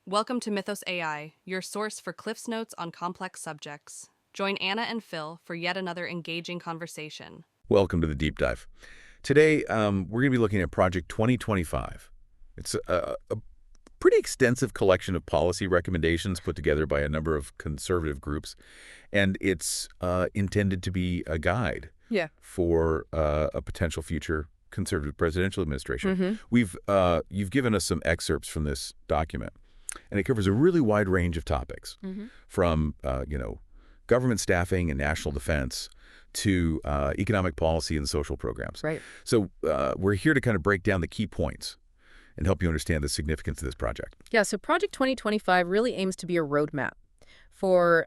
Welcome to Mythos AI, your source for Cliff's Notes on complex subjects. Join Anna and Phil for yet another engaging conversation. Welcome to the deep dive. Today, we're going to be looking at Project 2025. It's a pretty extensive collection of policy recommendations put together by a number of conservative groups, and it's intended to be a guide for a potential future conservative presidential administration. You've given us some excerpts from this document, and it covers a really wide range of topics, from government staffing and national defense to economic policy and social programs. Right. So we're here to kind of break down the key points and help you understand the significance of this project. Yeah, so Project 2025 really aims to be a roadmap for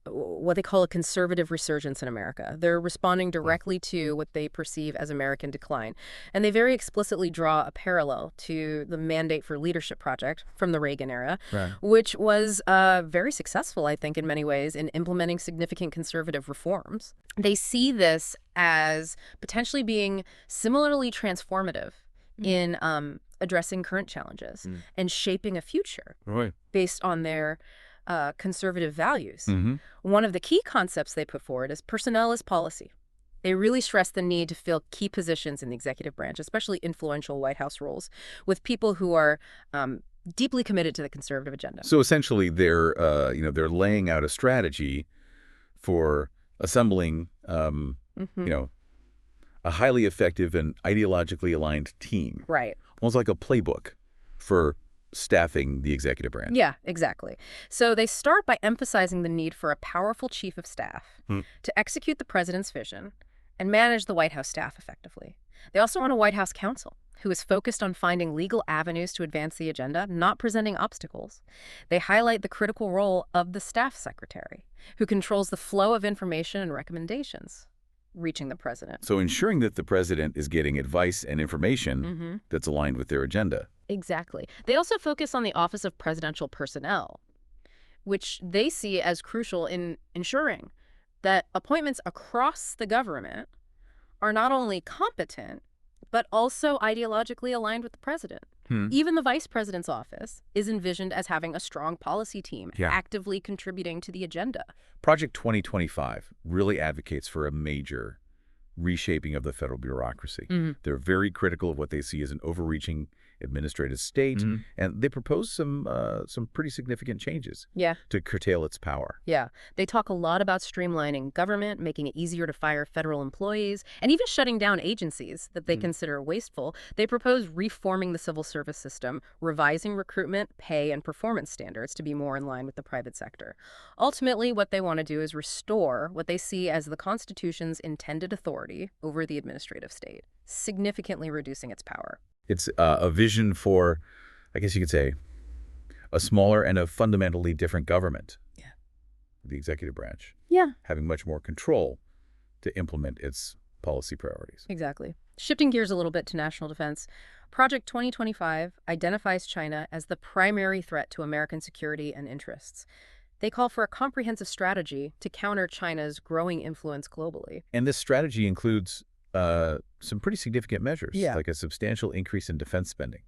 what they call a conservative resurgence in America. They're responding directly to what they perceive as American decline. And they very explicitly draw a parallel to the Mandate for Leadership project from the Reagan era, which was very successful, I think, in many ways in implementing significant conservative reforms. They see this as potentially being similarly transformative in addressing current challenges and shaping a future based on their conservative values. One of the key concepts they put forward is personnel as policy. They really stress the need to fill key positions in the executive branch, especially influential White House roles, with people who are deeply committed to the conservative agenda. So essentially, they're laying out a strategy for assembling, a highly effective and ideologically aligned team. Right. Almost like a playbook for staffing the executive branch. Yeah, exactly. So they start by emphasizing the need for a powerful chief of staff to execute the president's vision and manage the White House staff effectively. They also want a White House counsel who is focused on finding legal avenues to advance the agenda, not presenting obstacles. They highlight the critical role of the staff secretary, who controls the flow of information and recommendations reaching the president. So ensuring that the president is getting advice and information that's aligned with their agenda. Exactly. They also focus on the Office of Presidential Personnel, which they see as crucial in ensuring that appointments across the government are not only competent, but also ideologically aligned with the president. Even the vice president's office is envisioned as having a strong policy team actively contributing to the agenda. Project 2025 really advocates for a major reshaping of the federal bureaucracy. They're very critical of what they see as an overreaching administrative state, and they propose some pretty significant changes to curtail its power. Yeah. They talk a lot about streamlining government, making it easier to fire federal employees, and even shutting down agencies that they consider wasteful. They propose reforming the civil service system, revising recruitment, pay, and performance standards to be more in line with the private sector. Ultimately, what they want to do is restore what they see as the Constitution's intended authority over the administrative state, significantly reducing its power. It's a vision for, I guess you could say, a smaller and a fundamentally different government. The executive branch. Having much more control to implement its policy priorities. Exactly. Shifting gears a little bit to national defense, Project 2025 identifies China as the primary threat to American security and interests. They call for a comprehensive strategy to counter China's growing influence globally. And this strategy includes some pretty significant measures, like a substantial increase in defense spending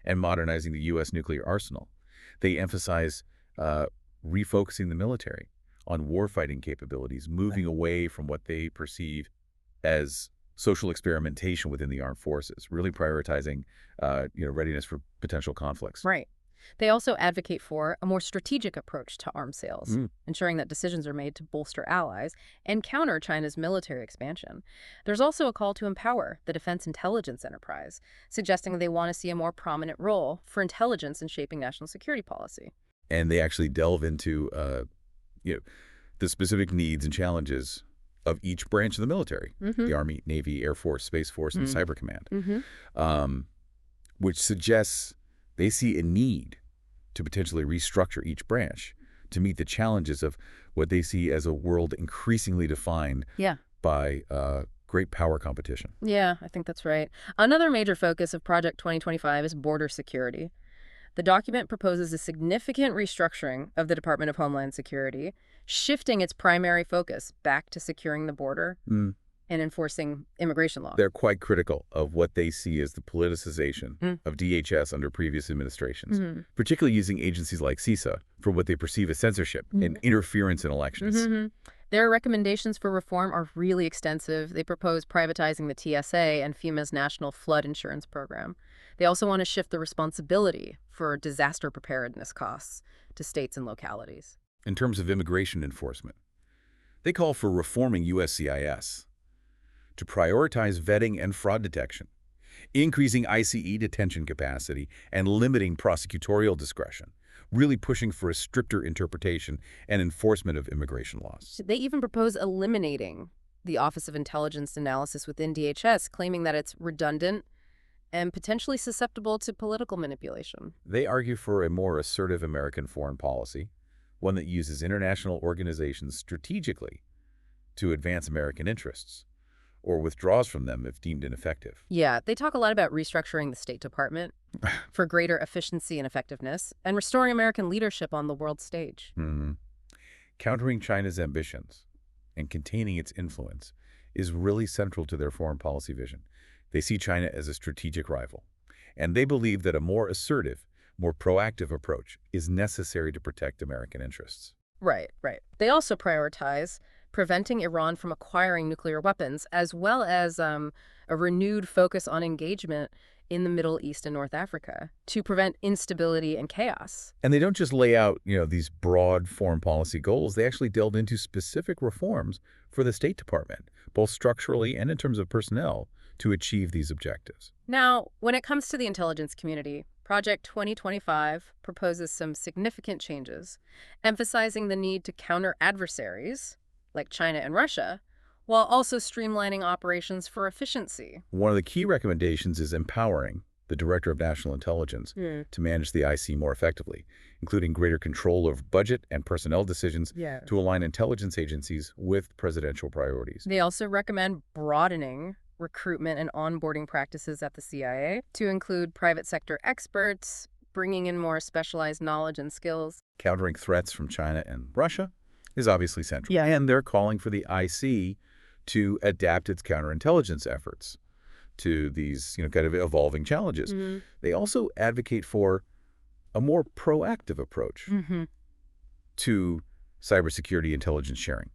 and modernizing the U.S. nuclear arsenal. They emphasize refocusing the military on warfighting capabilities, moving away from what they perceive as social experimentation within the armed forces, really prioritizing readiness for potential conflicts. Right. They also advocate for a more strategic approach to arms sales, ensuring that decisions are made to bolster allies and counter China's military expansion. There's also a call to empower the defense intelligence enterprise, suggesting they want to see a more prominent role for intelligence in shaping national security policy. And they actually delve into the specific needs and challenges of each branch of the military, the Army, Navy, Air Force, Space Force, and Cyber Command, which suggests they see a need to potentially restructure each branch to meet the challenges of what they see as a world increasingly defined by great power competition. Yeah, I think that's right. Another major focus of Project 2025 is border security. The document proposes a significant restructuring of the Department of Homeland Security, shifting its primary focus back to securing the border and enforcing immigration law. They're quite critical of what they see as the politicization of DHS under previous administrations, particularly using agencies like CISA for what they perceive as censorship and interference in elections. Their recommendations for reform are really extensive. They propose privatizing the TSA and FEMA's National Flood Insurance Program. They also want to shift the responsibility for disaster preparedness costs to states and localities. In terms of immigration enforcement, they call for reforming USCIS to prioritize vetting and fraud detection, increasing ICE detention capacity, and limiting prosecutorial discretion, really pushing for a stricter interpretation and enforcement of immigration laws. They even propose eliminating the Office of Intelligence Analysis within DHS, claiming that it's redundant and potentially susceptible to political manipulation. They argue for a more assertive American foreign policy, one that uses international organizations strategically to advance American interests, or withdraws from them if deemed ineffective. Yeah, they talk a lot about restructuring the State Department for greater efficiency and effectiveness, and restoring American leadership on the world stage. Countering China's ambitions and containing its influence is really central to their foreign policy vision. They see China as a strategic rival, and they believe that a more assertive, more proactive approach is necessary to protect American interests. Right. They also prioritize preventing Iran from acquiring nuclear weapons, as well as a renewed focus on engagement in the Middle East and North Africa to prevent instability and chaos. And they don't just lay out, these broad foreign policy goals. They actually delve into specific reforms for the State Department, both structurally and in terms of personnel, to achieve these objectives. Now, when it comes to the intelligence community, Project 2025 proposes some significant changes, emphasizing the need to counter adversaries like China and Russia, while also streamlining operations for efficiency. One of the key recommendations is empowering the Director of National Intelligence to manage the IC more effectively, including greater control over budget and personnel decisions to align intelligence agencies with presidential priorities. They also recommend broadening recruitment and onboarding practices at the CIA to include private sector experts, bringing in more specialized knowledge and skills. Countering threats from China and Russia is obviously central. And they're calling for the IC to adapt its counterintelligence efforts to these, kind of evolving challenges. They also advocate for a more proactive approach to cybersecurity intelligence sharing,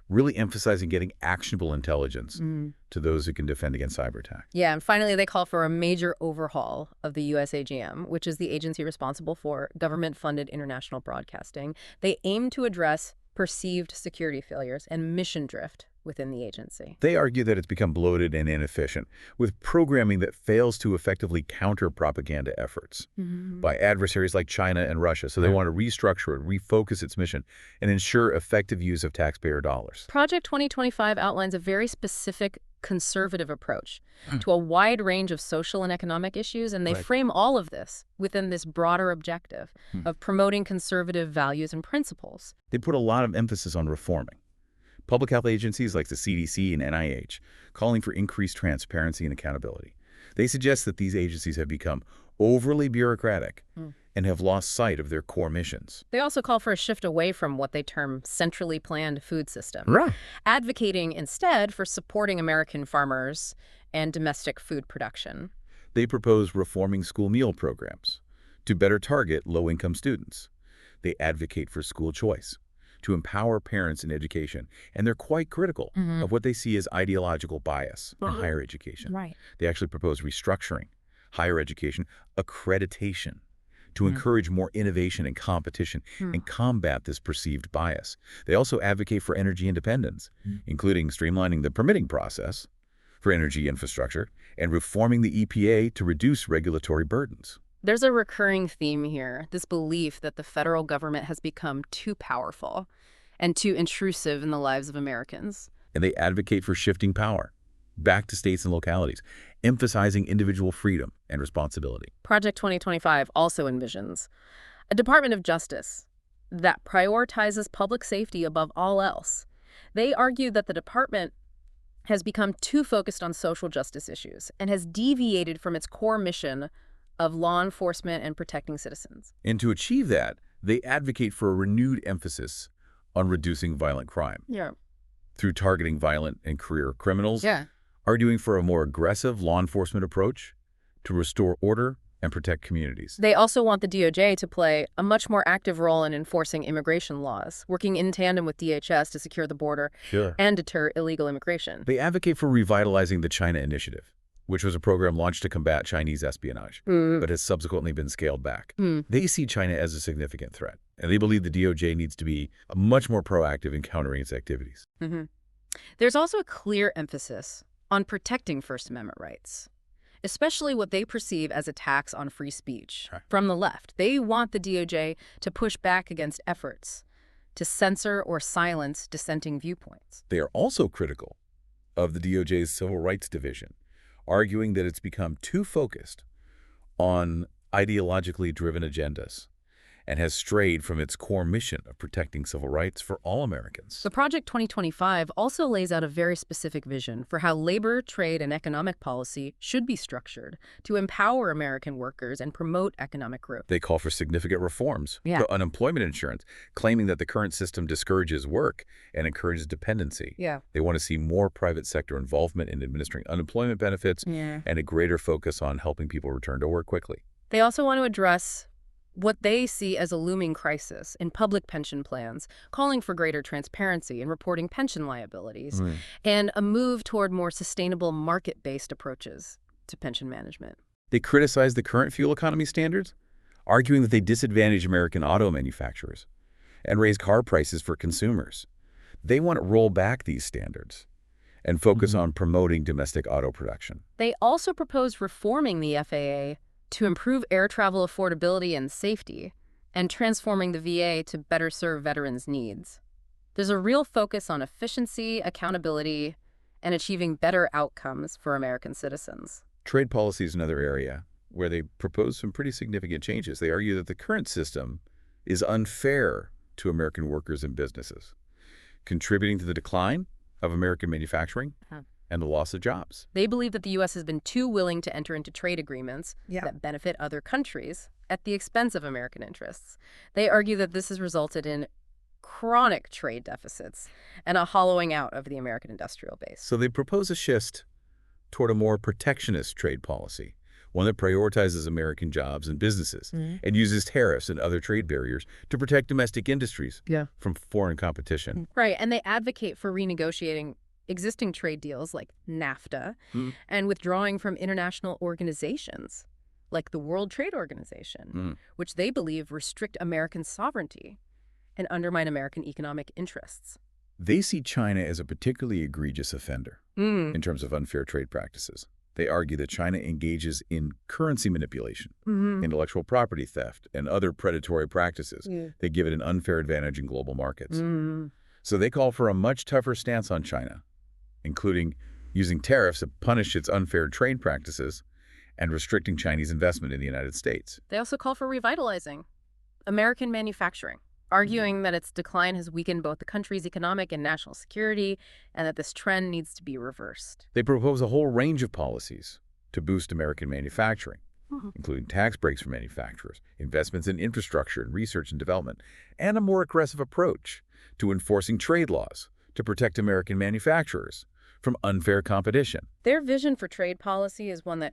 really emphasizing getting actionable intelligence to those who can defend against cyber attack. Yeah, and finally, they call for a major overhaul of the USAGM, which is the agency responsible for government-funded international broadcasting. They aim to address perceived security failures and mission drift within the agency. They argue that it's become bloated and inefficient, with programming that fails to effectively counter propaganda efforts by adversaries like China and Russia. So they want to restructure it, refocus its mission, and ensure effective use of taxpayer dollars. Project 2025 outlines a very specific conservative approach to a wide range of social and economic issues, and they frame all of this within this broader objective of promoting conservative values and principles. They put a lot of emphasis on reforming public health agencies like the CDC and NIH, calling for increased transparency and accountability. They suggest that these agencies have become overly bureaucratic and have lost sight of their core missions. They also call for a shift away from what they term centrally planned food system, advocating instead for supporting American farmers and domestic food production. They propose reforming school meal programs to better target low-income students. They advocate for school choice, to empower parents in education, and they're quite critical of what they see as ideological bias in higher education. They actually propose restructuring higher education accreditation to encourage more innovation and competition and combat this perceived bias. They also advocate for energy independence, including streamlining the permitting process for energy infrastructure and reforming the EPA to reduce regulatory burdens. There's a recurring theme here, this belief that the federal government has become too powerful and too intrusive in the lives of Americans. And they advocate for shifting power back to states and localities, emphasizing individual freedom and responsibility. Project 2025 also envisions a Department of Justice that prioritizes public safety above all else. They argue that the department has become too focused on social justice issues and has deviated from its core mission of law enforcement and protecting citizens. And to achieve that, they advocate for a renewed emphasis on reducing violent crime. through targeting violent and career criminals, Yeah. arguing for a more aggressive law enforcement approach to restore order and protect communities. They also want the DOJ to play a much more active role in enforcing immigration laws, working in tandem with DHS to secure the border Sure. and deter illegal immigration. They advocate for revitalizing the China Initiative, which was a program launched to combat Chinese espionage, but has subsequently been scaled back. They see China as a significant threat, and they believe the DOJ needs to be much more proactive in countering its activities. There's also a clear emphasis on protecting First Amendment rights, especially what they perceive as attacks on free speech. Right. From the left, they want the DOJ to push back against efforts to censor or silence dissenting viewpoints. They are also critical of the DOJ's Civil Rights Division, arguing that it's become too focused on ideologically driven agendas and has strayed from its core mission of protecting civil rights for all Americans. The Project 2025 also lays out a very specific vision for how labor, trade, and economic policy should be structured to empower American workers and promote economic growth. They call for significant reforms to unemployment insurance, claiming that the current system discourages work and encourages dependency. They want to see more private sector involvement in administering unemployment benefits and a greater focus on helping people return to work quickly. They also want to address what they see as a looming crisis in public pension plans, calling for greater transparency in reporting pension liabilities, and a move toward more sustainable market-based approaches to pension management. They criticize the current fuel economy standards, arguing that they disadvantage American auto manufacturers and raise car prices for consumers. They want to roll back these standards and focus on promoting domestic auto production. They also propose reforming the FAA to improve air travel affordability and safety, and transforming the VA to better serve veterans' needs. There's a real focus on efficiency, accountability, and achieving better outcomes for American citizens. Trade policy is another area where they propose some pretty significant changes. They argue that the current system is unfair to American workers and businesses, contributing to the decline of American manufacturing and the loss of jobs. They believe that the U.S. has been too willing to enter into trade agreements that benefit other countries at the expense of American interests. They argue that this has resulted in chronic trade deficits and a hollowing out of the American industrial base. So they propose a shift toward a more protectionist trade policy, one that prioritizes American jobs and businesses and uses tariffs and other trade barriers to protect domestic industries from foreign competition. Right, and they advocate for renegotiating existing trade deals like NAFTA and withdrawing from international organizations like the World Trade Organization, which they believe restrict American sovereignty and undermine American economic interests. They see China as a particularly egregious offender in terms of unfair trade practices. They argue that China engages in currency manipulation, intellectual property theft, and other predatory practices that give it an unfair advantage in global markets. So they call for a much tougher stance on China, including using tariffs to punish its unfair trade practices and restricting Chinese investment in the United States. They also call for revitalizing American manufacturing, arguing that its decline has weakened both the country's economic and national security, and that this trend needs to be reversed. They propose a whole range of policies to boost American manufacturing, including tax breaks for manufacturers, investments in infrastructure and research and development, and a more aggressive approach to enforcing trade laws to protect American manufacturers from unfair competition. Their vision for trade policy is one that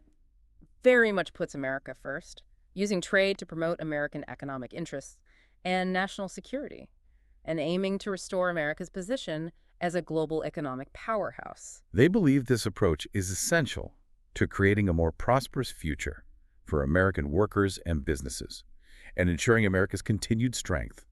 very much puts America first, using trade to promote American economic interests and national security, and aiming to restore America's position as a global economic powerhouse. They believe this approach is essential to creating a more prosperous future for American workers and businesses, and ensuring America's continued strength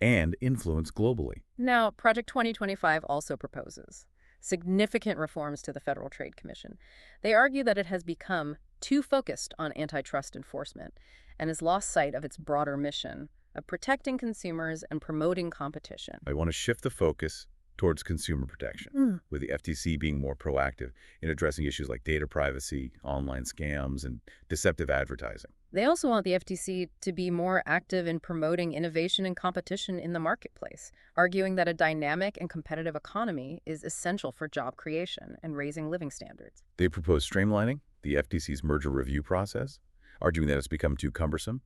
and influence globally. Now, Project 2025 also proposes significant reforms to the Federal Trade Commission. They argue that it has become too focused on antitrust enforcement and has lost sight of its broader mission of protecting consumers and promoting competition. I want to shift the focus towards consumer protection, with the FTC being more proactive in addressing issues like data privacy, online scams, and deceptive advertising. They also want the FTC to be more active in promoting innovation and competition in the marketplace, arguing that a dynamic and competitive economy is essential for job creation and raising living standards. They propose streamlining the FTC's merger review process, arguing that it's become too cumbersome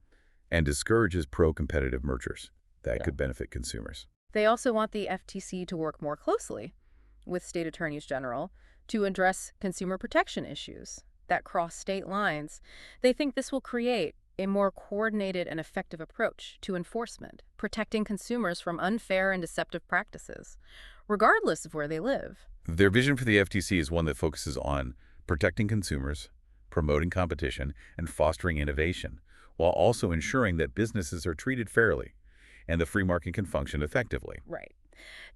and discourages pro-competitive mergers that could benefit consumers. They also want the FTC to work more closely with state attorneys general to address consumer protection issues that cross state lines. They think this will create a more coordinated and effective approach to enforcement, protecting consumers from unfair and deceptive practices, regardless of where they live. Their vision for the FTC is one that focuses on protecting consumers, promoting competition, and fostering innovation, while also ensuring that businesses are treated fairly and the free market can function effectively. Right.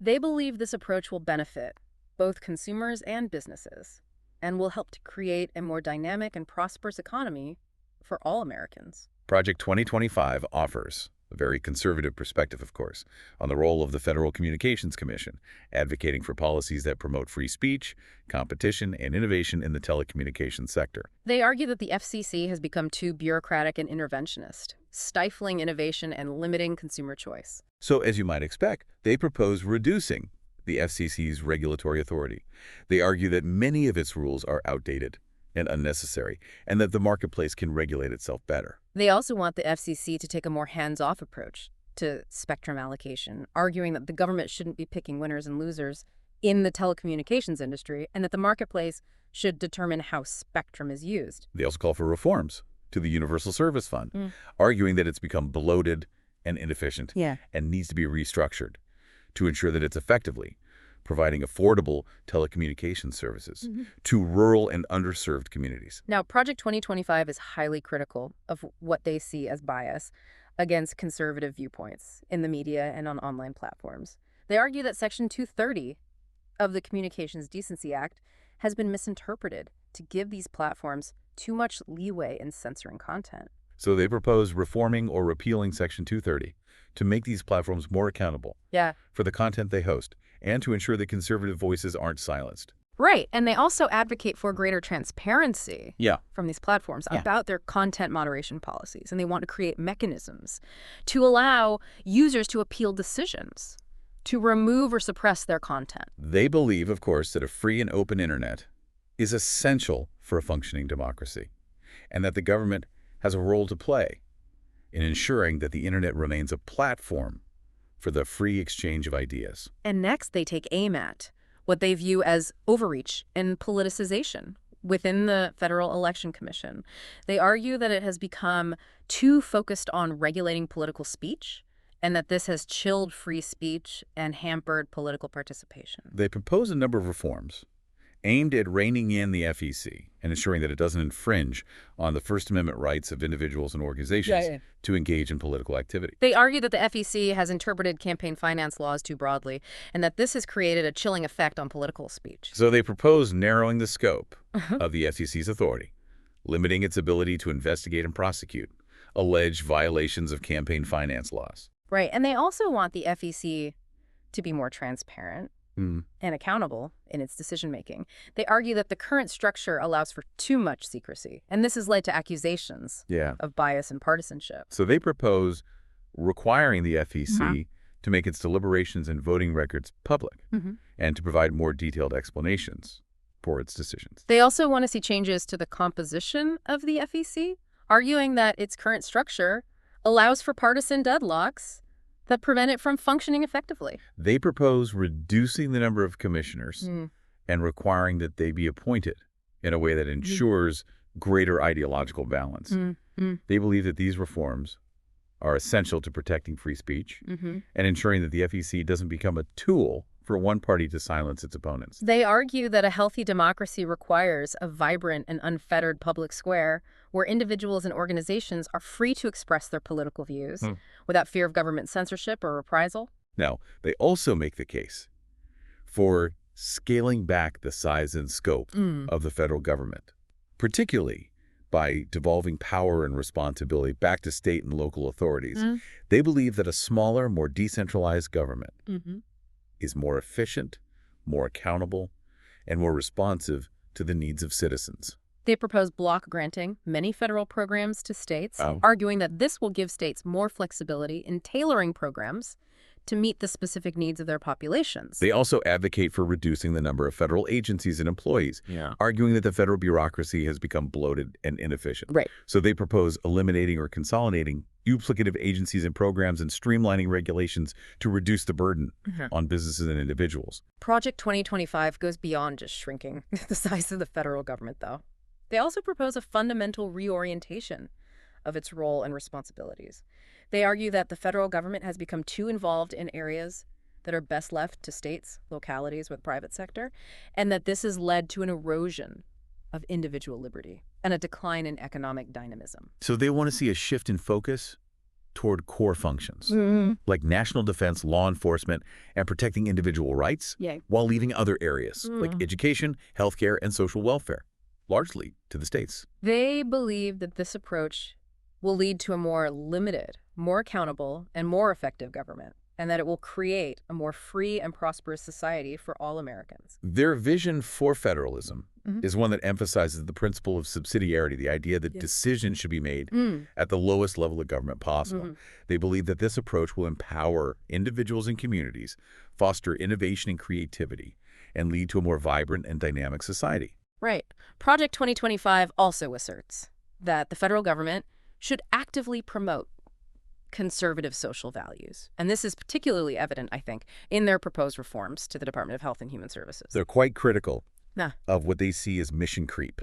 They believe this approach will benefit both consumers and businesses and will help to create a more dynamic and prosperous economy for all Americans. Project 2025 offers a very conservative perspective, of course, on the role of the Federal Communications Commission, advocating for policies that promote free speech, competition, and innovation in the telecommunications sector. They argue that the FCC has become too bureaucratic and interventionist, stifling innovation and limiting consumer choice. So, as you might expect, they propose reducing the FCC's regulatory authority. They argue that many of its rules are outdated and unnecessary, and that the marketplace can regulate itself better. They also want the FCC to take a more hands-off approach to spectrum allocation, arguing that the government shouldn't be picking winners and losers in the telecommunications industry, and that the marketplace should determine how spectrum is used. They also call for reforms to the Universal Service Fund, arguing that it's become bloated and inefficient and needs to be restructured to ensure that it's effectively providing affordable telecommunications services to rural and underserved communities. Now, Project 2025 is highly critical of what they see as bias against conservative viewpoints in the media and on online platforms. They argue that Section 230 of the Communications Decency Act has been misinterpreted to give these platforms too much leeway in censoring content. So they propose reforming or repealing Section 230 to make these platforms more accountable for the content they host and to ensure that conservative voices aren't silenced. Right, and they also advocate for greater transparency from these platforms about their content moderation policies, and they want to create mechanisms to allow users to appeal decisions, to remove or suppress their content. They believe, of course, that a free and open internet is essential for a functioning democracy, and that the government has a role to play in ensuring that the internet remains a platform for the free exchange of ideas. And next, they take aim at what they view as overreach and politicization within the Federal Election Commission. They argue that it has become too focused on regulating political speech and that this has chilled free speech and hampered political participation. They propose a number of reforms aimed at reining in the FEC and ensuring that it doesn't infringe on the First Amendment rights of individuals and organizations to engage in political activity. They argue that the FEC has interpreted campaign finance laws too broadly and that this has created a chilling effect on political speech. So they propose narrowing the scope of the FCC's authority, limiting its ability to investigate and prosecute alleged violations of campaign finance laws. Right, and they also want the FEC to be more transparent and accountable in its decision-making. They argue that the current structure allows for too much secrecy, and this has led to accusations of bias and partisanship. So they propose requiring the FEC to make its deliberations and voting records public and to provide more detailed explanations for its decisions. They also want to see changes to the composition of the FEC, arguing that its current structure allows for partisan deadlocks that prevent it from functioning effectively. They propose reducing the number of commissioners and requiring that they be appointed in a way that ensures greater ideological balance. They believe that these reforms are essential to protecting free speech and ensuring that the FEC doesn't become a tool for one party to silence its opponents. They argue that a healthy democracy requires a vibrant and unfettered public square where individuals and organizations are free to express their political views without fear of government censorship or reprisal. Now, they also make the case for scaling back the size and scope of the federal government, particularly by devolving power and responsibility back to state and local authorities. They believe that a smaller, more decentralized government is more efficient, more accountable, and more responsive to the needs of citizens. They propose block granting many federal programs to states, arguing that this will give states more flexibility in tailoring programs to meet the specific needs of their populations. They also advocate for reducing the number of federal agencies and employees, Yeah. arguing that the federal bureaucracy has become bloated and inefficient. Right. So they propose eliminating or consolidating duplicative agencies and programs and streamlining regulations to reduce the burden on businesses and individuals. Project 2025 goes beyond just shrinking the size of the federal government, though. They also propose a fundamental reorientation of its role and responsibilities. They argue that the federal government has become too involved in areas that are best left to states, localities, with private sector, and that this has led to an erosion of individual liberty and a decline in economic dynamism. So they want to see a shift in focus toward core functions, like national defense, law enforcement, and protecting individual rights, while leaving other areas, like education, healthcare, and social welfare, largely to the states. They believe that this approach will lead to a more limited, more accountable, and more effective government, and that it will create a more free and prosperous society for all Americans. Their vision for federalism is one that emphasizes the principle of subsidiarity, the idea that decisions should be made at the lowest level of government possible. They believe that this approach will empower individuals and communities, foster innovation and creativity, and lead to a more vibrant and dynamic society. Right. Project 2025 also asserts that the federal government should actively promote conservative social values. And this is particularly evident, I think, in their proposed reforms to the Department of Health and Human Services. They're quite critical of what they see as mission creep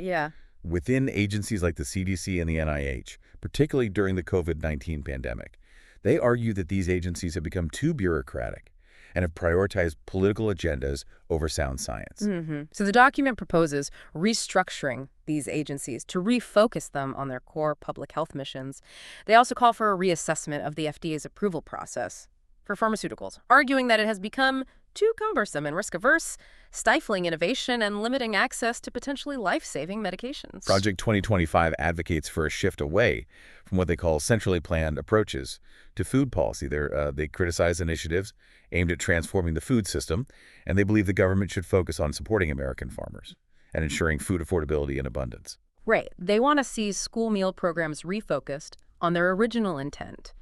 within agencies like the CDC and the NIH, particularly during the COVID-19 pandemic. They argue that these agencies have become too bureaucratic and have prioritized political agendas over sound science. So the document proposes restructuring these agencies to refocus them on their core public health missions. They also call for a reassessment of the FDA's approval process for pharmaceuticals, arguing that it has become too cumbersome and risk-averse, stifling innovation and limiting access to potentially life-saving medications. Project 2025 advocates for a shift away from what they call centrally planned approaches to food policy. They criticize initiatives aimed at transforming the food system, and they believe the government should focus on supporting American farmers and ensuring food affordability and abundance. Right. They want to see school meal programs refocused on their original intent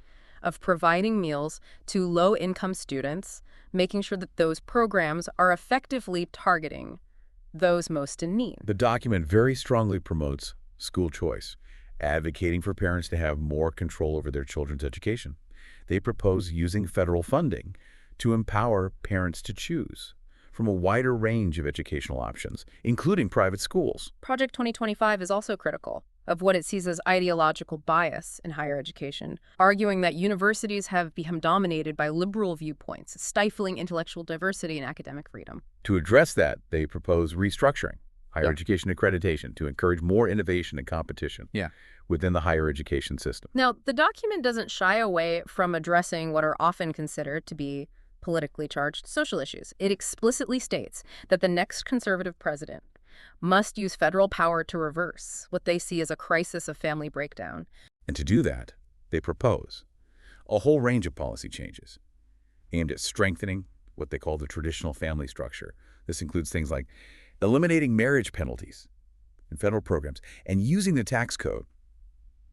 of providing meals to low-income students, making sure that those programs are effectively targeting those most in need. The document very strongly promotes school choice, advocating for parents to have more control over their children's education. They propose using federal funding to empower parents to choose from a wider range of educational options, including private schools. Project 2025 is also critical of what it sees as ideological bias in higher education, arguing that universities have become dominated by liberal viewpoints, stifling intellectual diversity and academic freedom. To address that, they propose restructuring higher education accreditation to encourage more innovation and competition within the higher education system. Now, the document doesn't shy away from addressing what are often considered to be politically charged social issues. It explicitly states that the next conservative president must use federal power to reverse what they see as a crisis of family breakdown. And to do that, they propose a whole range of policy changes aimed at strengthening what they call the traditional family structure. This includes things like eliminating marriage penalties in federal programs and using the tax code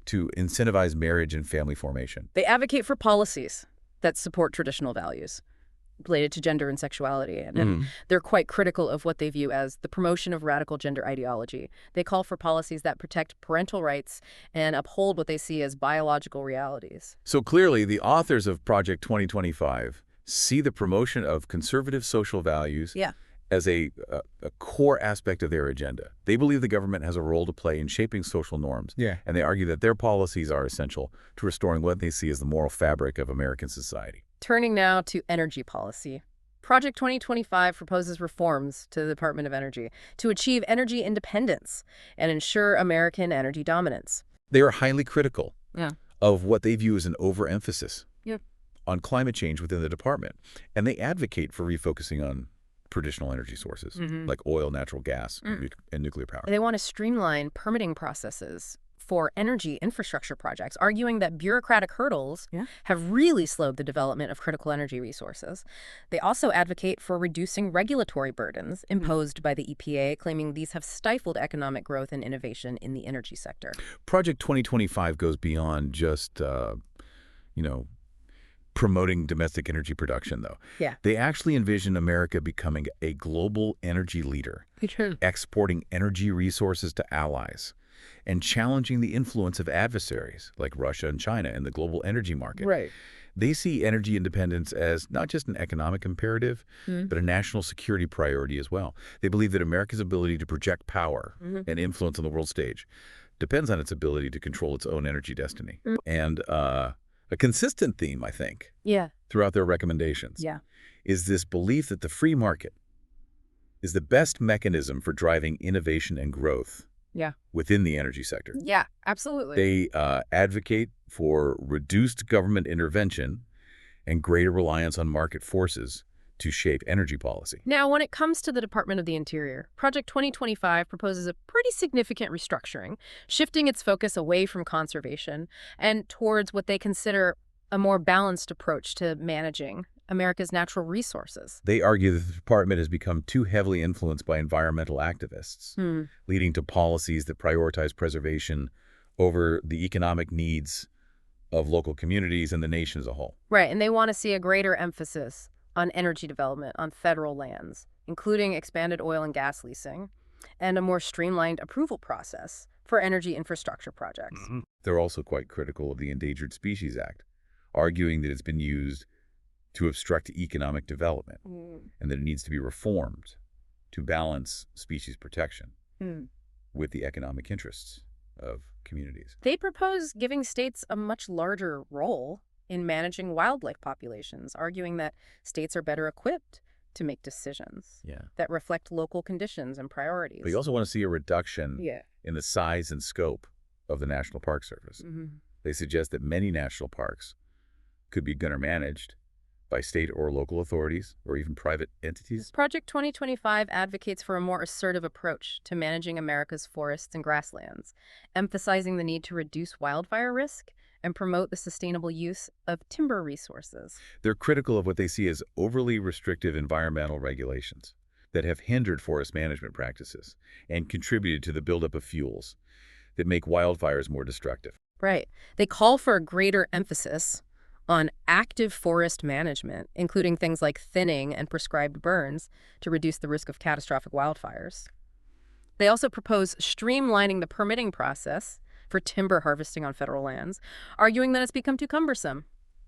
to incentivize marriage and family formation. They advocate for policies that support traditional values related to gender and sexuality, and they're quite critical of what they view as the promotion of radical gender ideology. They call for policies that protect parental rights and uphold what they see as biological realities. So clearly, the authors of Project 2025 see the promotion of conservative social values as a core aspect of their agenda. They believe the government has a role to play in shaping social norms, and they argue that their policies are essential to restoring what they see as the moral fabric of American society. Turning now to energy policy. Project 2025 proposes reforms to the Department of Energy to achieve energy independence and ensure American energy dominance. They are highly critical of what they view as an overemphasis on climate change within the department, and they advocate for refocusing on traditional energy sources like oil, natural gas, and nuclear power. They want to streamline permitting processes for energy infrastructure projects, arguing that bureaucratic hurdles have really slowed the development of critical energy resources. They also advocate for reducing regulatory burdens imposed by the EPA, claiming these have stifled economic growth and innovation in the energy sector. Project 2025 goes beyond just, promoting domestic energy production, though. Yeah. They actually envision America becoming a global energy leader, exporting energy resources to allies, and challenging the influence of adversaries like Russia and China in the global energy market. Right. They see energy independence as not just an economic imperative, but a national security priority as well. They believe that America's ability to project power and influence on the world stage depends on its ability to control its own energy destiny. And a consistent theme, I think, Yeah. throughout their recommendations Yeah. is this belief that the free market is the best mechanism for driving innovation and growth Yeah. within the energy sector. Yeah, absolutely. They advocate for reduced government intervention and greater reliance on market forces to shape energy policy. Now, when it comes to the Department of the Interior, Project 2025 proposes a pretty significant restructuring, shifting its focus away from conservation and towards what they consider a more balanced approach to managing America's natural resources. They argue that the department has become too heavily influenced by environmental activists, leading to policies that prioritize preservation over the economic needs of local communities and the nation as a whole. Right, and they want to see a greater emphasis on energy development on federal lands, including expanded oil and gas leasing, and a more streamlined approval process for energy infrastructure projects. They're also quite critical of the Endangered Species Act, arguing that it's been used to obstruct economic development and that it needs to be reformed to balance species protection with the economic interests of communities. They propose giving states a much larger role in managing wildlife populations, arguing that states are better equipped to make decisions that reflect local conditions and priorities. But you also want to see a reduction Yeah. in the size and scope of the National Park Service. They suggest that many national parks could be gunner managed by state or local authorities or even private entities. Project 2025 advocates for a more assertive approach to managing America's forests and grasslands, emphasizing the need to reduce wildfire risk and promote the sustainable use of timber resources. They're critical of what they see as overly restrictive environmental regulations that have hindered forest management practices and contributed to the buildup of fuels that make wildfires more destructive. Right. They call for a greater emphasis on active forest management, including things like thinning and prescribed burns to reduce the risk of catastrophic wildfires. They also propose streamlining the permitting process for timber harvesting on federal lands, arguing that it's become too cumbersome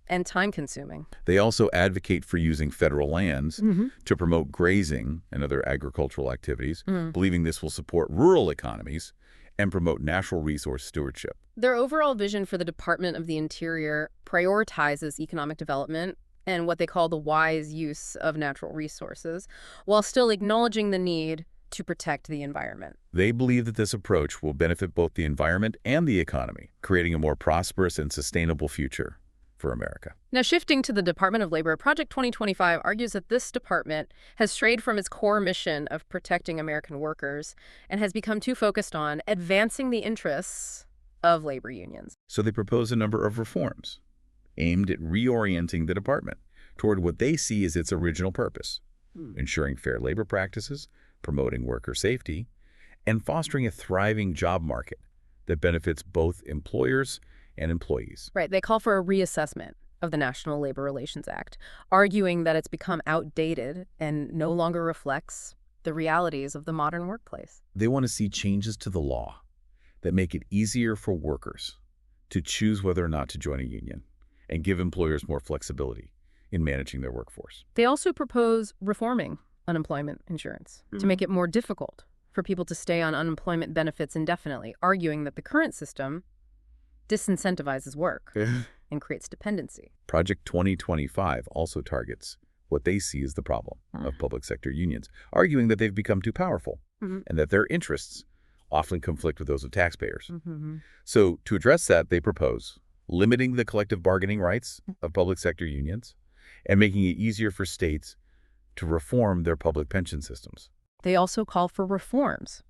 and time-consuming. They also advocate for using federal lands to promote grazing and other agricultural activities, believing this will support rural economies and promote natural resource stewardship. Their overall vision for the Department of the Interior prioritizes economic development and what they call the wise use of natural resources, while still acknowledging the need to protect the environment. They believe that this approach will benefit both the environment and the economy, creating a more prosperous and sustainable future for America. Now, shifting to the Department of Labor, Project 2025 argues that this department has strayed from its core mission of protecting American workers and has become too focused on advancing the interests of labor unions. So they propose a number of reforms aimed at reorienting the department toward what they see as its original purpose, ensuring fair labor practices, promoting worker safety, and fostering a thriving job market that benefits both employers and employees. Right. They call for a reassessment of the National Labor Relations Act, arguing that it's become outdated and no longer reflects the realities of the modern workplace. They want to see changes to the law that make it easier for workers to choose whether or not to join a union and give employers more flexibility in managing their workforce. They also propose reforming unemployment insurance to make it more difficult for people to stay on unemployment benefits indefinitely, arguing that the current system disincentivizes work and creates dependency. Project 2025 also targets what they see as the problem of public sector unions, arguing that they've become too powerful and that their interests often conflict with those of taxpayers. So to address that, they propose limiting the collective bargaining rights of public sector unions and making it easier for states to reform their public pension systems. They also call for reforms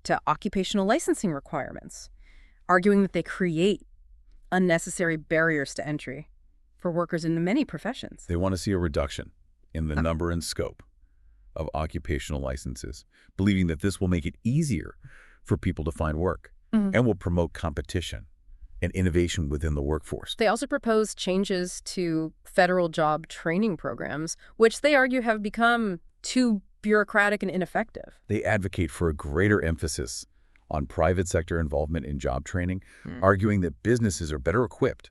to occupational licensing requirements, arguing that they create unnecessary barriers to entry for workers in many professions. They want to see a reduction in the number and scope of occupational licenses, believing that this will make it easier for people to find work and will promote competition and innovation within the workforce. They also propose changes to federal job training programs, which they argue have become too bureaucratic and ineffective. They advocate for a greater emphasis on private sector involvement in job training, arguing that businesses are better equipped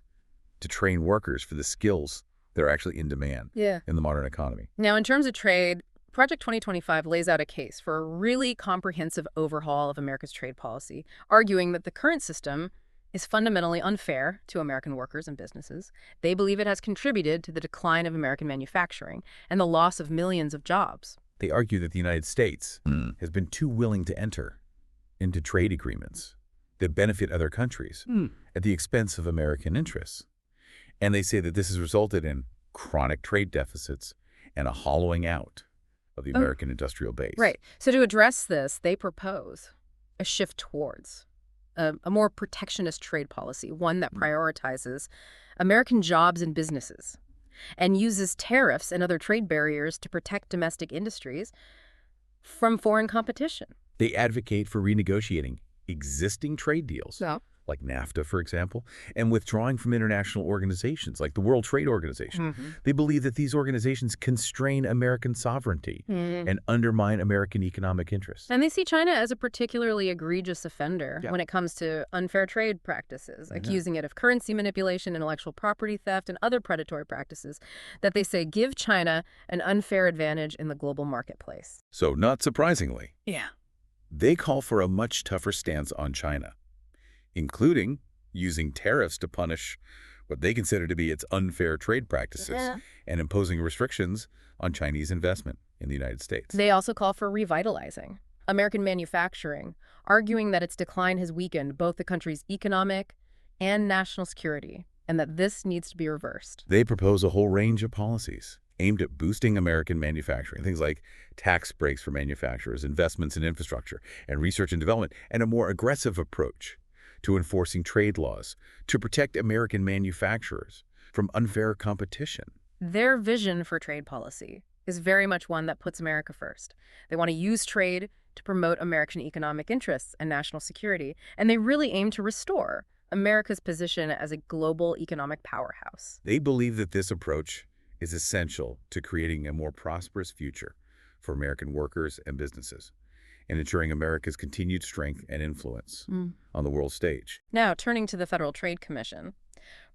to train workers for the skills that are actually in demand in the modern economy. Now, in terms of trade, Project 2025 lays out a case for a really comprehensive overhaul of America's trade policy, arguing that the current system is fundamentally unfair to American workers and businesses. They believe it has contributed to the decline of American manufacturing and the loss of millions of jobs. They argue that the United States has been too willing to enter into trade agreements that benefit other countries at the expense of American interests. And they say that this has resulted in chronic trade deficits and a hollowing out of the American industrial base. Right. So to address this, they propose a shift towards a more protectionist trade policy, one that prioritizes American jobs and businesses and uses tariffs and other trade barriers to protect domestic industries from foreign competition. They advocate for renegotiating existing trade deals, like NAFTA, for example, and withdrawing from international organizations like the World Trade Organization. They believe that these organizations constrain American sovereignty and undermine American economic interests. And they see China as a particularly egregious offender when it comes to unfair trade practices, accusing it of currency manipulation, intellectual property theft, and other predatory practices that they say give China an unfair advantage in the global marketplace. So, not surprisingly, they call for a much tougher stance on China, including using tariffs to punish what they consider to be its unfair trade practices and imposing restrictions on Chinese investment in the United States. They also call for revitalizing American manufacturing, arguing that its decline has weakened both the country's economic and national security, and that this needs to be reversed. They propose a whole range of policies aimed at boosting American manufacturing, things like tax breaks for manufacturers, investments in infrastructure, and research and development, and a more aggressive approach to enforcing trade laws to protect American manufacturers from unfair competition. Their vision for trade policy is very much one that puts America first. They want to use trade to promote American economic interests and national security, and they really aim to restore America's position as a global economic powerhouse. They believe that this approach is essential to creating a more prosperous future for American workers and businesses, and ensuring America's continued strength and influence on the world stage. Now, turning to the Federal Trade Commission,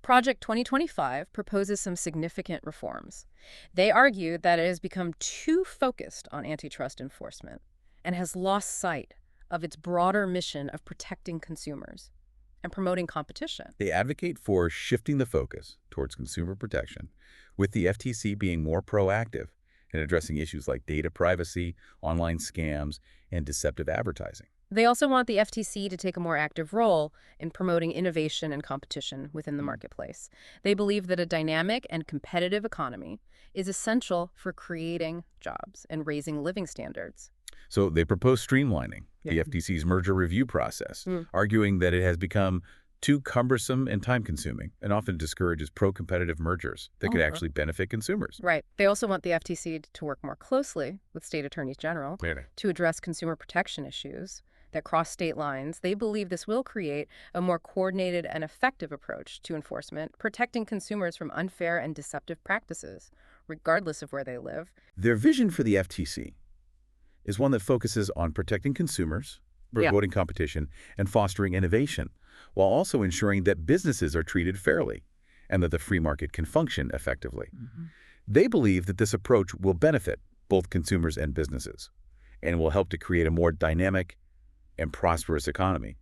Project 2025 proposes some significant reforms. They argue that it has become too focused on antitrust enforcement and has lost sight of its broader mission of protecting consumers and promoting competition. They advocate for shifting the focus towards consumer protection, with the FTC being more proactive in addressing issues like data privacy, online scams, and deceptive advertising. They also want the FTC to take a more active role in promoting innovation and competition within the marketplace. They believe that a dynamic and competitive economy is essential for creating jobs and raising living standards. So they propose streamlining the FTC's merger review process, arguing that it has become too cumbersome and time-consuming and often discourages pro-competitive mergers that could actually benefit consumers. Right. They also want the FTC to work more closely with state attorneys general to address consumer protection issues that cross state lines. They believe this will create a more coordinated and effective approach to enforcement, protecting consumers from unfair and deceptive practices, regardless of where they live. Their vision for the FTC is one that focuses on protecting consumers, promoting competition, and fostering innovation, while also ensuring that businesses are treated fairly and that the free market can function effectively. They believe that this approach will benefit both consumers and businesses and will help to create a more dynamic and prosperous economy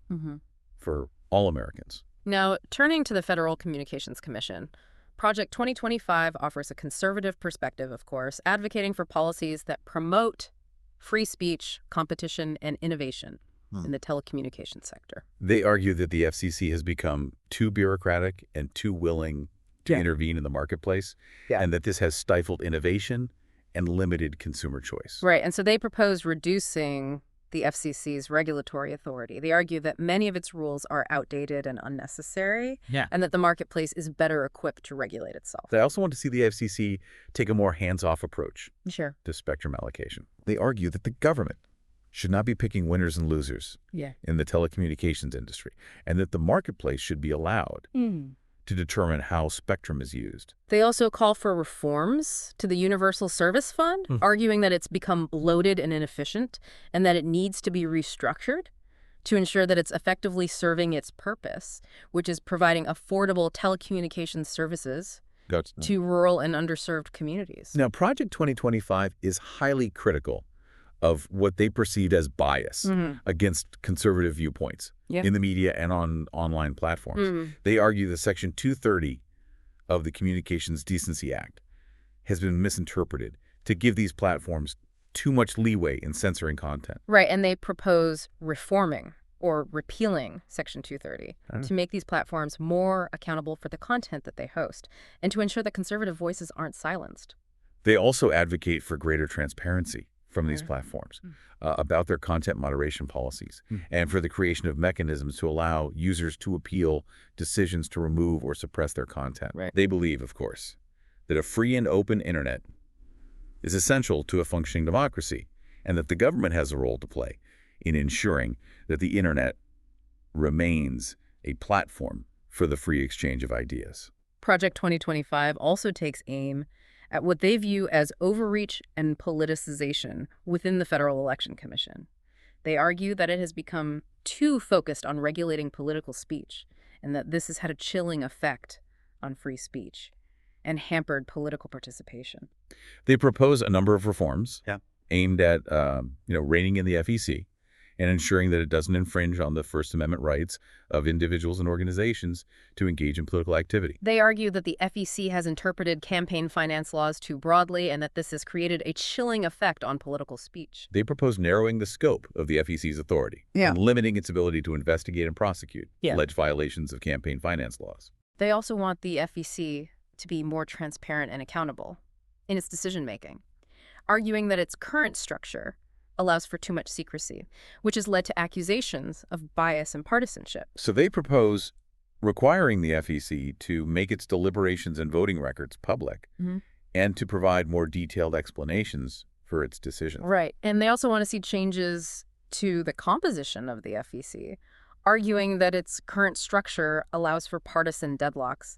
for all Americans. Now, turning to the Federal Communications Commission, Project 2025 offers a conservative perspective, of course, advocating for policies that promote free speech, competition, and innovation in the telecommunications sector. They argue that the FCC has become too bureaucratic and too willing to intervene in the marketplace, and that this has stifled innovation and limited consumer choice. Right, and so they propose reducing the FCC's regulatory authority. They argue that many of its rules are outdated and unnecessary, and that the marketplace is better equipped to regulate itself. They also want to see the FCC take a more hands-off approach to spectrum allocation. They argue that the government should not be picking winners and losers Yeah. in the telecommunications industry, and that the marketplace should be allowed to determine how spectrum is used. They also call for reforms to the Universal Service Fund, arguing that it's become bloated and inefficient and that it needs to be restructured to ensure that it's effectively serving its purpose, which is providing affordable telecommunications services to rural and underserved communities. Now, Project 2025 is highly critical of what they perceived as bias against conservative viewpoints in the media and on online platforms. They argue that Section 230 of the Communications Decency Act has been misinterpreted to give these platforms too much leeway in censoring content. Right, and they propose reforming or repealing Section 230 to make these platforms more accountable for the content that they host and to ensure that conservative voices aren't silenced. They also advocate for greater transparency from these platforms about their content moderation policies and for the creation of mechanisms to allow users to appeal decisions to remove or suppress their content. Right. They believe, of course, that a free and open internet is essential to a functioning democracy and that the government has a role to play in ensuring that the internet remains a platform for the free exchange of ideas. Project 2025 also takes aim at what they view as overreach and politicization within the Federal Election Commission. They argue that it has become too focused on regulating political speech and that this has had a chilling effect on free speech and hampered political participation. They propose a number of reforms aimed at reining in the FEC and ensuring that it doesn't infringe on the First Amendment rights of individuals and organizations to engage in political activity. They argue that the FEC has interpreted campaign finance laws too broadly and that this has created a chilling effect on political speech. They propose narrowing the scope of the FEC's authority and limiting its ability to investigate and prosecute alleged violations of campaign finance laws. They also want the FEC to be more transparent and accountable in its decision-making, arguing that its current structure allows for too much secrecy, which has led to accusations of bias and partisanship. So they propose requiring the FEC to make its deliberations and voting records public and to provide more detailed explanations for its decisions. Right. And they also want to see changes to the composition of the FEC, arguing that its current structure allows for partisan deadlocks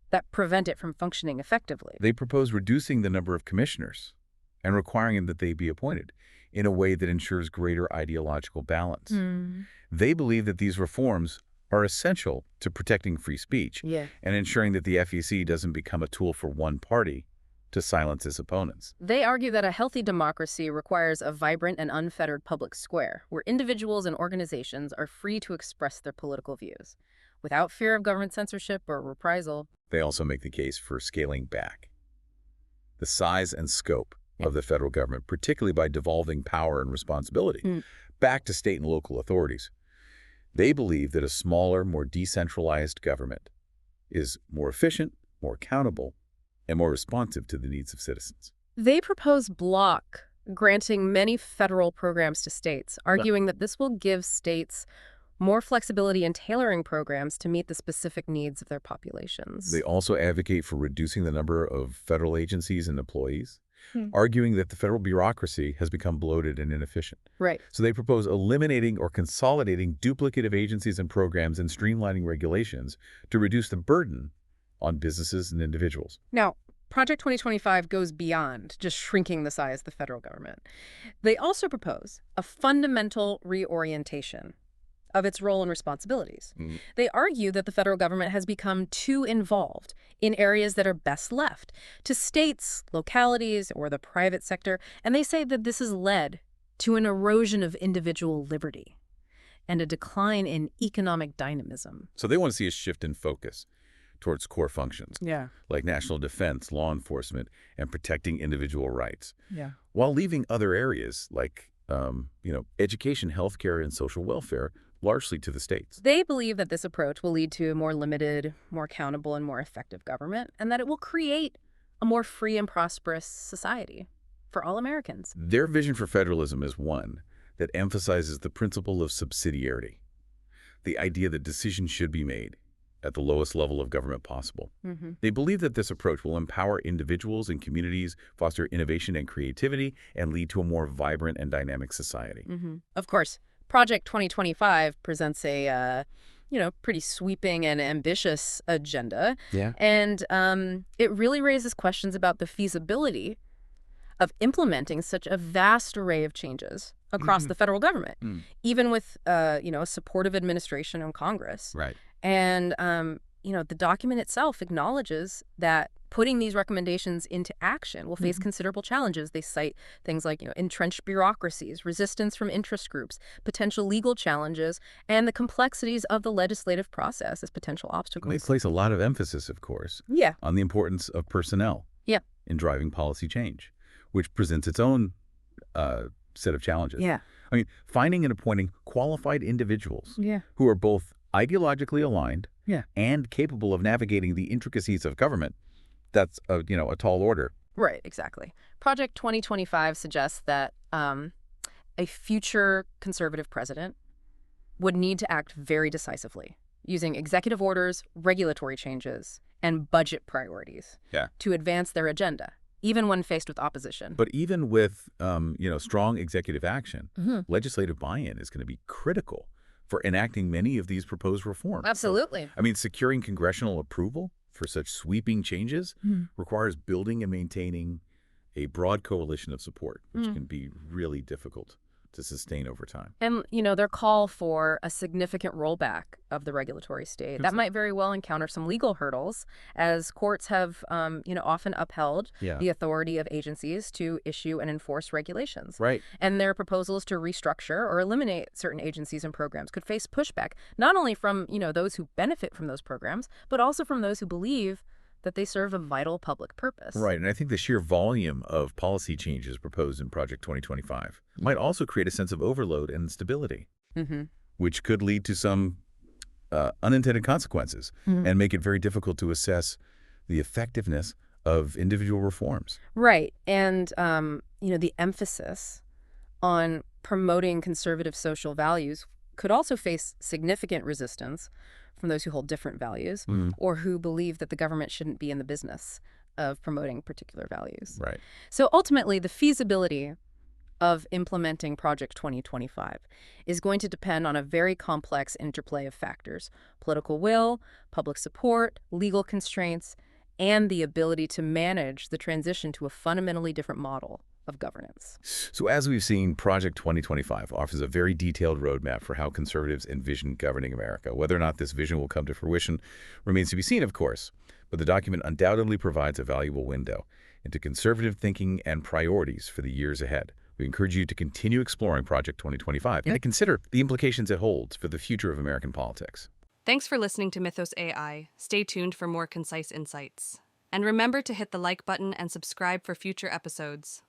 that prevent it from functioning effectively. They propose reducing the number of commissioners and requiring that they be appointed in a way that ensures greater ideological balance. They believe that these reforms are essential to protecting free speech and ensuring that the FEC doesn't become a tool for one party to silence its opponents. They argue that a healthy democracy requires a vibrant and unfettered public square where individuals and organizations are free to express their political views without fear of government censorship or reprisal. They also make the case for scaling back the size and scope of the federal government, particularly by devolving power and responsibility back to state and local authorities. They believe that a smaller, more decentralized government is more efficient, more accountable, and more responsive to the needs of citizens. They propose block granting many federal programs to states, arguing that this will give states more flexibility in tailoring programs to meet the specific needs of their populations. They also advocate for reducing the number of federal agencies and employees, arguing that the federal bureaucracy has become bloated and inefficient. Right. So they propose eliminating or consolidating duplicative agencies and programs and streamlining regulations to reduce the burden on businesses and individuals. Now, Project 2025 goes beyond just shrinking the size of the federal government. They also propose a fundamental reorientation of its role and responsibilities. They argue that the federal government has become too involved in areas that are best left to states, localities, or the private sector, and they say that this has led to an erosion of individual liberty and a decline in economic dynamism. So they want to see a shift in focus towards core functions like national defense, law enforcement, and protecting individual rights, while leaving other areas like education, healthcare, and social welfare largely to the states. They believe that this approach will lead to a more limited, more accountable, and more effective government, and that it will create a more free and prosperous society for all Americans. Their vision for federalism is one that emphasizes the principle of subsidiarity, the idea that decisions should be made at the lowest level of government possible. Mm-hmm. They believe that this approach will empower individuals and communities, foster innovation and creativity, and lead to a more vibrant and dynamic society. Mm-hmm. Of course, Project 2025 presents a pretty sweeping and ambitious agenda. Yeah. And it really raises questions about the feasibility of implementing such a vast array of changes across the federal government, even with, a supportive administration and Congress. Right. And, the document itself acknowledges that putting these recommendations into action will face considerable challenges. They cite things like, entrenched bureaucracies, resistance from interest groups, potential legal challenges, and the complexities of the legislative process as potential They obstacles. place a lot of emphasis, of course, Yeah. on the importance of personnel Yeah. in driving policy change, which presents its own set of challenges. Yeah. I mean, finding and appointing qualified individuals Yeah. who are both ideologically aligned Yeah. and capable of navigating the intricacies of government, that's a tall order. Right, exactly. Project 2025 suggests that a future conservative president would need to act very decisively, using executive orders, regulatory changes, and budget priorities to advance their agenda, even when faced with opposition. But even with strong executive action, Mhm. legislative buy-in is going to be critical for enacting many of these proposed reforms. Absolutely. I mean, securing congressional approval for such sweeping changes requires building and maintaining a broad coalition of support, which can be really difficult to sustain over time. And, their call for a significant rollback of the regulatory state, that might very well encounter some legal hurdles, as courts have, often upheld the authority of agencies to issue and enforce regulations. Right. And their proposals to restructure or eliminate certain agencies and programs could face pushback, not only from, those who benefit from those programs, but also from those who believe that they serve a vital public purpose. Right, and I think the sheer volume of policy changes proposed in Project 2025 might also create a sense of overload and instability, which could lead to some unintended consequences and make it very difficult to assess the effectiveness of individual reforms. Right, and, the emphasis on promoting conservative social values could also face significant resistance from those who hold different values or who believe that the government shouldn't be in the business of promoting particular values. Right. So ultimately, the feasibility of implementing Project 2025 is going to depend on a very complex interplay of factors: political will, public support, legal constraints, and the ability to manage the transition to a fundamentally different model of governance. So as we've seen, Project 2025 offers a very detailed roadmap for how conservatives envision governing America. Whether or not this vision will come to fruition remains to be seen, of course, but the document undoubtedly provides a valuable window into conservative thinking and priorities for the years ahead. We encourage you to continue exploring Project 2025 and to consider the implications it holds for the future of American politics. Thanks for listening to Mythos AI. Stay tuned for more concise insights. And remember to hit the like button and subscribe for future episodes.